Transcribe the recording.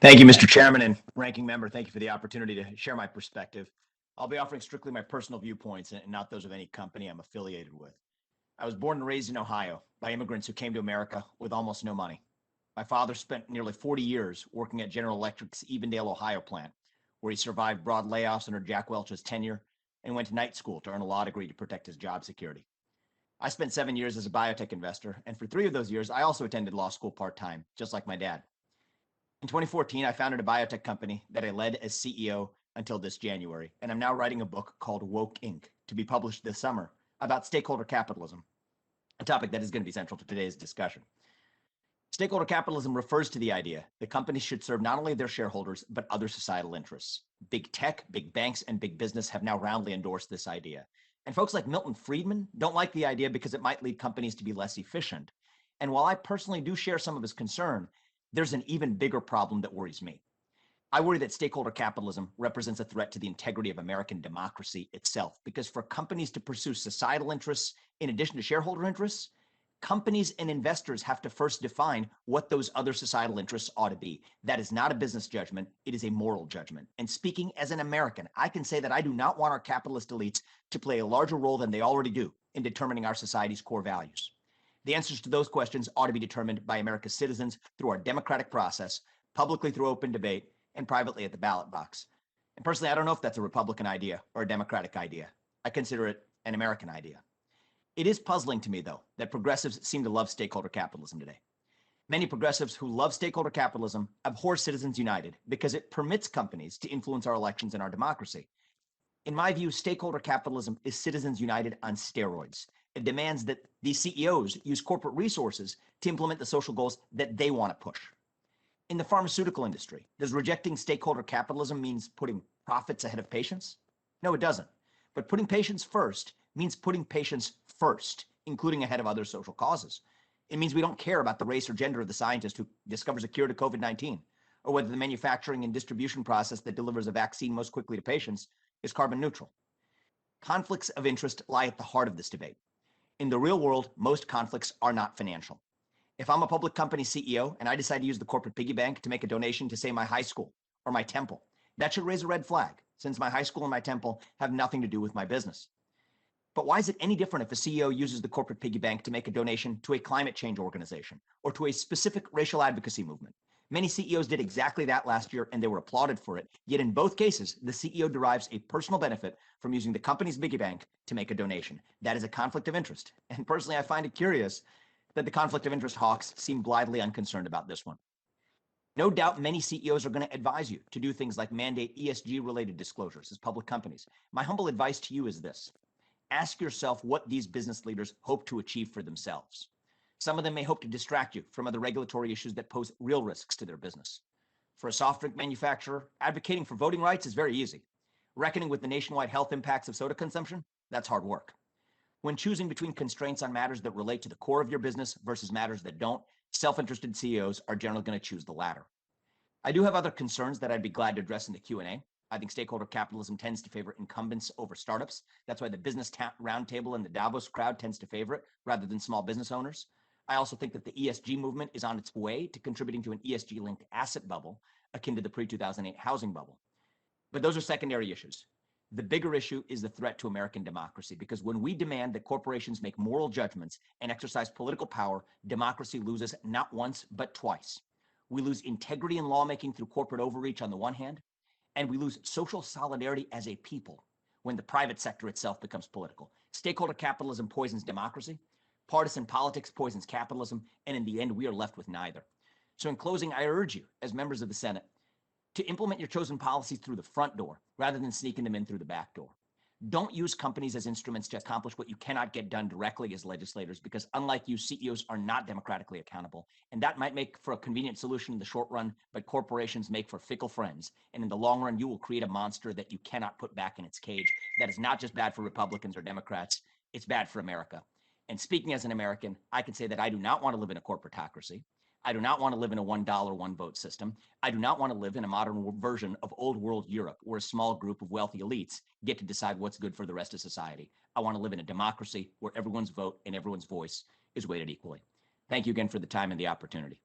Thank you, Mr. Chairman and Ranking Member. Thank you for the opportunity to share my perspective. I'll be offering strictly my personal viewpoints and not those of any company I'm affiliated with. I was born and raised in Ohio by immigrants who came to America with almost no money. My father spent nearly 40 years working at General Electric's Evendale, Ohio plant, where he survived broad layoffs under Jack Welch's tenure and went to night school to earn a law degree to protect his job security. I spent 7 years as a biotech investor, and for 3 of those years, I also attended law school part-time, just like my dad. In 2014, I founded a biotech company that I led as CEO until this January, and I'm now writing a book called Woke Inc. to be published this summer about stakeholder capitalism, a topic that is going to be central to today's discussion. Stakeholder capitalism refers to the idea that companies should serve not only their shareholders, but other societal interests. Big tech, big banks, and big business have now roundly endorsed this idea. And folks like Milton Friedman don't like the idea because it might lead companies to be less efficient. And while I personally do share some of his concern, there's an even bigger problem that worries me. I worry that stakeholder capitalism represents a threat to the integrity of American democracy itself, because for companies to pursue societal interests in addition to shareholder interests, companies and investors have to first define what those other societal interests ought to be. That is not a business judgment, it is a moral judgment. And speaking as an American, I can say that I do not want our capitalist elites to play a larger role than they already do in determining our society's core values. The answers to those questions ought to be determined by America's citizens through our democratic process, publicly through open debate, and privately at the ballot box. And personally, I don't know if that's a Republican idea or a Democratic idea. I consider it an American idea. It is puzzling to me, though, that progressives seem to love stakeholder capitalism today. Many progressives who love stakeholder capitalism abhor Citizens United because it permits companies to influence our elections and our democracy. In my view, stakeholder capitalism is Citizens United on steroids. It demands that these CEOs use corporate resources to implement the social goals that they want to push. In the pharmaceutical industry, does rejecting stakeholder capitalism means putting profits ahead of patients? No, it doesn't. But putting patients first means putting patients first, including ahead of other social causes. It means we don't care about the race or gender of the scientist who discovers a cure to COVID-19, or whether the manufacturing and distribution process that delivers a vaccine most quickly to patients is carbon neutral. Conflicts of interest lie at the heart of this debate. In the real world, most conflicts are not financial. If I'm a public company CEO and I decide to use the corporate piggy bank to make a donation to, say, my high school or my temple, that should raise a red flag, since my high school and my temple have nothing to do with my business. But why is it any different if a CEO uses the corporate piggy bank to make a donation to a climate change organization or to a specific racial advocacy movement? Many CEOs did exactly that last year, and they were applauded for it. Yet in both cases, the CEO derives a personal benefit from using the company's piggy bank to make a donation. That is a conflict of interest. And personally, I find it curious that the conflict of interest hawks seem blithely unconcerned about this one. No doubt many CEOs are going to advise you to do things like mandate ESG-related disclosures as public companies. My humble advice to you is this. Ask yourself what these business leaders hope to achieve for themselves. Some of them may hope to distract you from other regulatory issues that pose real risks to their business. For a soft drink manufacturer, advocating for voting rights is very easy. Reckoning with the nationwide health impacts of soda consumption, that's hard work. When choosing between constraints on matters that relate to the core of your business versus matters that don't, self-interested CEOs are generally going to choose the latter. I do have other concerns that I'd be glad to address in the Q&A. I think stakeholder capitalism tends to favor incumbents over startups. That's why the business roundtable and the Davos crowd tends to favor it rather than small business owners. I also think that the ESG movement is on its way to contributing to an ESG-linked asset bubble akin to the pre-2008 housing bubble. But those are secondary issues. The bigger issue is the threat to American democracy, because when we demand that corporations make moral judgments and exercise political power, democracy loses not once, but twice. We lose integrity in lawmaking through corporate overreach on the one hand, and we lose social solidarity as a people when the private sector itself becomes political. Stakeholder capitalism poisons democracy, partisan politics poisons capitalism, and in the end, we are left with neither. So in closing, I urge you, as members of the Senate, to implement your chosen policies through the front door rather than sneaking them in through the back door. Don't use companies as instruments to accomplish what you cannot get done directly as legislators, because unlike you, CEOs are not democratically accountable. And that might make for a convenient solution in the short run, but corporations make for fickle friends. And in the long run, you will create a monster that you cannot put back in its cage. That is not just bad for Republicans or Democrats, it's bad for America. And speaking as an American, I can say that I do not want to live in a corporatocracy. I do not want to live in a $1 one vote system. I do not want to live in a modern version of old world Europe where a small group of wealthy elites get to decide what's good for the rest of society. I want to live in a democracy where everyone's vote and everyone's voice is weighted equally. Thank you again for the time and the opportunity.